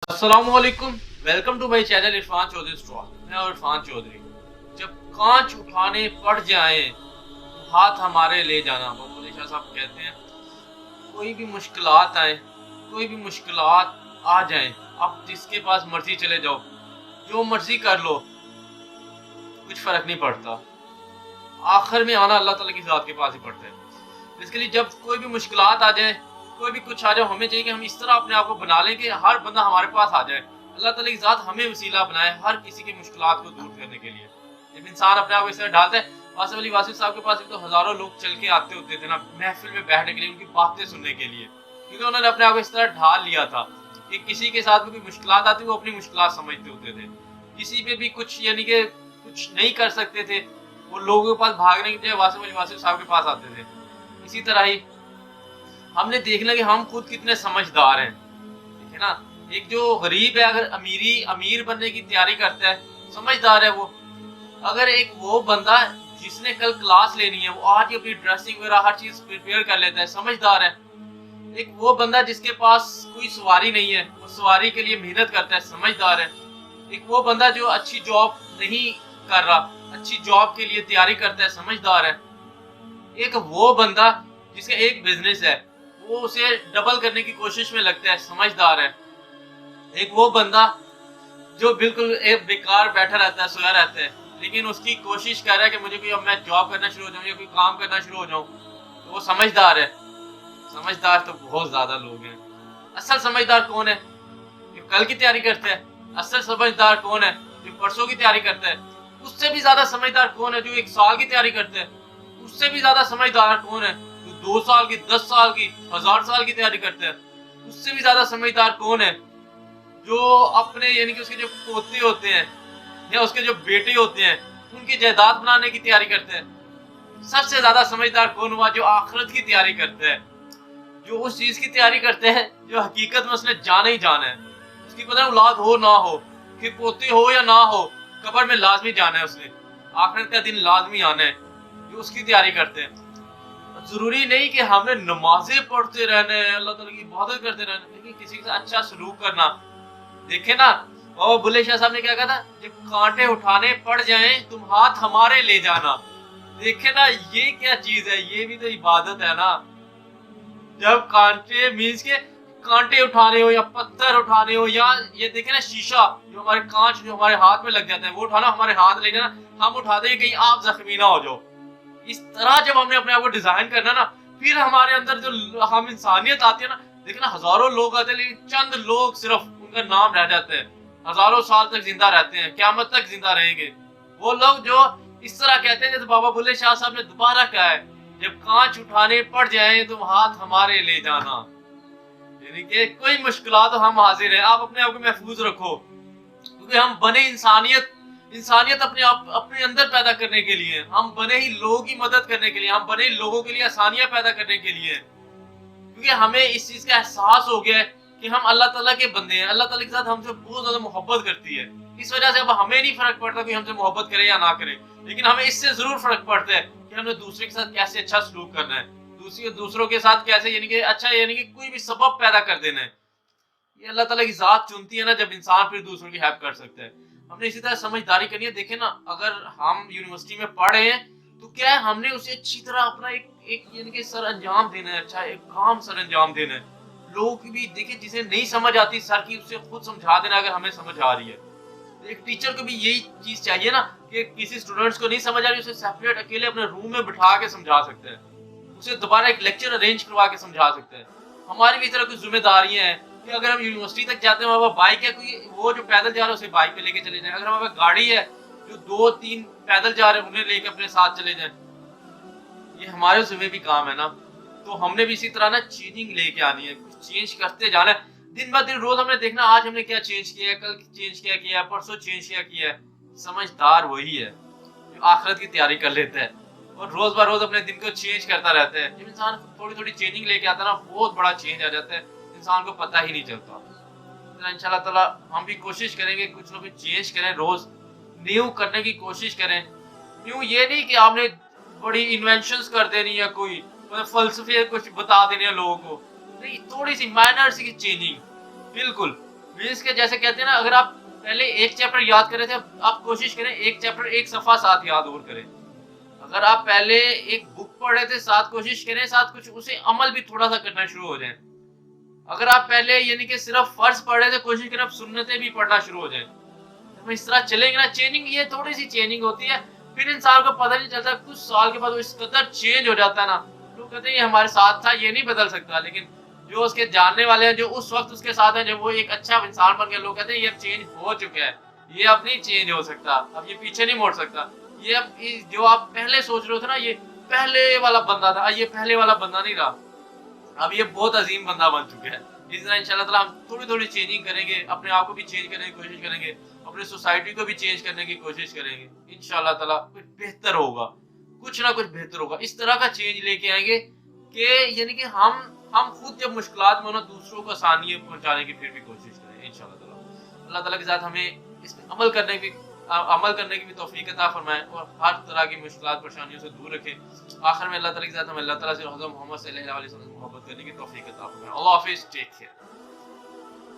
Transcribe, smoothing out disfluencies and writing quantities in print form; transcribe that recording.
अस्सलाम वालेकुम। Welcome to my channel Irfan Chaudhry stock. मैं और इरफान चौधरी। जब कांच उठाने पड़ जाए तो हाथ हमारे ले जाना, बाबू शाह साहब कहते हैं। कोई भी मुश्किलात आए, कोई भी मुश्किलात आ जाए, आप जिसके पास मर्जी चले जाओ, जो मर्जी कर लो, कुछ फर्क नहीं पड़ता। आखिर में आना अल्लाह ताला की ज़ात के पास ही पड़ता है। इसके लिए जब कोई भी मुश्किलात आ जाए, कोई भी कुछ आ जाए, हमें चाहिए कि हम इस तरह अपने आप को बना लें कि हर बंदा हमारे पास आ जाए। अल्लाह ताला की ज़ात हमें वसीला बनाए हर किसी की मुश्किलात को दूर करने के लिए। जब इंसान अपने आप को इस तरह डालता है, वासिफ अली वासिफ साहब के पास भी तो हज़ारों लोग चल के आते होते थे ना महफिल में बैठने के लिए, उनकी बातें सुनने के लिए, क्योंकि उन्होंने अपने आप को इस तरह ढाल लिया था कि किसी के साथ भी कोई मुश्किलात आती वो अपनी मुश्किलात समझते होते थे। किसी पे भी कुछ यानी कि कुछ नहीं कर सकते थे, वो लोगों के पास भागने की बजाय वासिफ अली वासिफ साहब के पास आते थे। इसी तरह ही हमने देखना कि हम खुद कितने समझदार हैं। ठीक है ना, एक जो गरीब है अगर अमीर बनने की तैयारी करता है, समझदार है वो। अगर एक वो बंदा जिसने कल क्लास लेनी है, वो आज ही अपनी ड्रेसिंग वगैरह हर चीज प्रिपेयर कर लेता है, समझदार है। एक वो बंदा जिसके पास कोई सवारी नहीं है, वो सवारी के लिए मेहनत करता है, समझदार है। एक वो बंदा जो अच्छी जॉब नहीं कर रहा, अच्छी जॉब के लिए तैयारी करता है, समझदार है। एक वो बंदा जिसका एक बिजनेस है, वो उसे डबल करने की कोशिश में लगता है, समझदार है। एक वो बंदा जो बिल्कुल एक बेकार बैठा रहता है, सोया रहता है, लेकिन उसकी कोशिश कर रहा है कि मुझे कोई, अब मैं जॉब करना शुरू हो जाऊं या कोई काम करना शुरू हो जाऊं, तो वो समझदार है। समझदार तो बहुत ज्यादा लोग हैं। असल समझदार कौन है? जो कल की तैयारी करता है। असल समझदार कौन है? जो परसों की तैयारी करता है। उससे भी ज्यादा समझदार कौन है? जो 1 साल की तैयारी करता है। उससे भी ज्यादा समझदार कौन है? जो 2 साल की, 10 साल की, 1000 साल की तैयारी करता है। उससे भी ज्यादा समझदार कौन है? जो अपने यानी कि उसके जो पोते होते हैं या उसके जो बेटे होते हैं, उनकी जायदाद बनाने की तैयारी करते हैं। सबसे ज्यादा समझदार कौन हुआ? जो आखिरत की तैयारी करता है, जो उस चीज की तैयारी करते हैं जो हकीकत में उसने जाना ही जाना है। उसकी पता है औलाद हो ना हो, कि पोते हो या ना हो, कब्र में लाजमी जाना है उसने, आखिरत का दिन लाजमी आना है। जो उसकी तैयारी करते हैं। जरूरी नहीं कि हमने नमाजें पढ़ते रहने, अल्लाह ताला की इबादत करते रहने, लेकिन किसी के साथ अच्छा सलूक करना। देखे ना, और बुल्ले शाह साहब ने क्या कहा था? जब कांटे उठाने पड़ जाएं तुम हाथ हमारे ले जाना। देखे ना, ये क्या चीज है? ये भी तो इबादत है ना। जब कांटे मीन्स के कांटे उठाने हो या पत्थर उठाने हो, या ये देखे ना शीशा जो हमारे कांच जो हमारे हाथ में लग जाता है, वो उठाना, हमारे हाथ ले जाना, हम उठाते हैं कहीं आप जख्मी ना हो जाओ। इस तरह जब हमने अपने आप को डिजाइन करना ना, फिर हमारे अंदर जो हम इंसानियत आती है ना। देखना, हजारों लोग आते हैं लेकिन चंद लोग सिर्फ उनका नाम रह जाते हैं, हजारों साल तक जिंदा रहते हैं, क़यामत तक जिंदा रहेंगे। वो लोग जो इस तरह कहते हैं जैसे बाबा बुल्ले शाह साहब ने दोबारा कहा है, जब कांच उठाने पड़ जाए तुम हाथ हमारे ले जाना। यानी कि कोई मुश्किलात तो हम हाजिर हैं, आप अपने आप को महफूज रखो, क्योंकि हम बने इंसानियत अपने आप अपने अंदर पैदा करने के लिए। हम बने ही लोगों की मदद करने के लिए, हम बने लोगों के लिए आसानियां पैदा करने के लिए, क्योंकि हमें इस चीज का एहसास हो गया है कि हम अल्लाह ताला के बंदे हैं। अल्लाह ताला के साथ हमसे बहुत ज्यादा मोहब्बत करती है। इस वजह से अब हमें नहीं फर्क पड़ता कि हमसे मोहब्बत करे या ना करे, लेकिन हमें इससे जरूर फर्क पड़ता है कि हमने दूसरे के साथ कैसे अच्छा सलूक करना है, दूसरों के साथ कैसे यानी कि अच्छा, यानी कि कोई भी सबब पैदा कर देना है। ये अल्लाह ताला की जात चुनती है ना, जब इंसान फिर दूसरों की हेल्प कर सकता है। हमने इसी तरह समझदारी करनी है। देखे ना, अगर हम यूनिवर्सिटी में पढ़ रहे हैं तो क्या है, हमने उसे अच्छी तरह अपना एक यानी कि सर अंजाम देना है, अच्छा एक काम सर अंजाम देना है। लोगों की भी देखे, जिसे नहीं समझ आती सर की, उसे खुद समझा देना अगर हमें समझ आ रही है। एक टीचर को भी यही चीज चाहिए ना, कि किसी स्टूडेंट्स को नहीं समझ आ रही, उसे सेपरेट अकेले अपने रूम में बिठा के समझा सकते हैं, उसे दोबारा एक लेक्चर अरेंज करवा के समझा सकते हैं। हमारी भी इस तरह कुछ जिम्मेदारियां हैं कि अगर हम यूनिवर्सिटी तक जाते हैं, हमारे बाइक है, कोई वो जो पैदल जा रहा है उसे बाइक पे लेके चले जाए। अगर हमारे गाड़ी है, जो 2-3 पैदल जा रहे हैं उन्हें लेके अपने साथ चले जाएं। ये हमारे जिम्मे भी काम है ना। तो हमने भी इसी तरह ना चेंजिंग लेके आनी है, कुछ चेंज करते जाना है। दिन ब दिन रोज हमने देखना, आज हमने क्या चेंज किया है, कल चेंज क्या किया है, परसों चेंज क्या किया है। समझदार वही है जो आखिरत की तैयारी कर लेता है और रोज ब रोज अपने दिन को चेंज करता रहता है। जब इंसान थोड़ी थोड़ी चेंजिंग लेके आता है ना, बहुत बड़ा चेंज आ जाता है, इंसान को पता ही नहीं चलता। तो इंशाल्लाह ताला हम भी कोशिश करेंगे कुछ ना कुछ चेंज करें, रोज न्यू करने की कोशिश करें। न्यू ये नहीं कि आपने बड़ी इन्वेंशंस कर देनी है, कोई फलसफे कुछ बता देने हैं लोगों को, नहीं, थोड़ी सी माइनर सी चेंजिंग, बिल्कुल मीन्स के जैसे कहते हैं ना, अगर आप पहले एक चैप्टर याद कर रहे थे, आप कोशिश करें एक चैप्टर एक सफ़ा साथ याद और करें। अगर आप पहले एक बुक पढ़ रहे थे, साथ कोशिश करें साथ कुछ उसे अमल भी थोड़ा सा करना शुरू हो जाए। अगर आप पहले यानी कि सिर्फ फर्ज पढ़ रहे थे, कोशिश करें आप सुन्नतें भी पढ़ना शुरू हो जाए। जब इस तरह चलेंगे ना, चेंजिंग ये थोड़ी सी चेंजिंग होती है, फिर इंसान को पता नहीं चलता, कुछ साल के बाद वो इस कदर चेंज हो जाता है ना, लोग कहते हैं ये हमारे साथ था, ये नहीं बदल सकता। लेकिन जो उसके जानने वाले हैं, जो उस वक्त उसके साथ हैं, जब वो एक अच्छा इंसान बन गया, लोग कहते हैं ये अब चेंज हो चुका है, ये अब नहीं चेंज हो सकता, अब ये पीछे नहीं मोड़ सकता। ये अब जो आप पहले सोच रहे थे ना, ये पहले वाला बंदा था, ये पहले वाला बंदा नहीं रहा, अब ये बहुत अजीम बंदा बन चुका है। इस तरह इंशाल्लाह ताला हम थोड़ी थोड़ी चेंजिंग करेंगे, अपने आप को भी चेंज करने की कोशिश करेंगे, अपनी सोसाइटी को भी चेंज करने की कोशिश करेंगे। इंशाल्लाह ताला कुछ बेहतर होगा, कुछ ना कुछ बेहतर होगा। इस तरह का चेंज लेके आएंगे कि यानी कि हम खुद जब मुश्किलात में हो ना, दूसरों को आसानी पहुंचाने की फिर भी कोशिश करें इंशाल्लाह ताला। अल्लाह ताला के साथ हमें इस पे अमल करने की भी तौफीक अता फरमाए और हर तरह की मुश्किलात परेशानियों से दूर रखे। आखिर में अल्लाह ताला के साथ हमें अल्लाह ताला से हज़रत मोहम्मद सल्लल्लाहु अलैहि वसल्लम मोहब्बत करने की तौफीक अता फरमाए। अल्लाह हाफिज़, टेक केयर।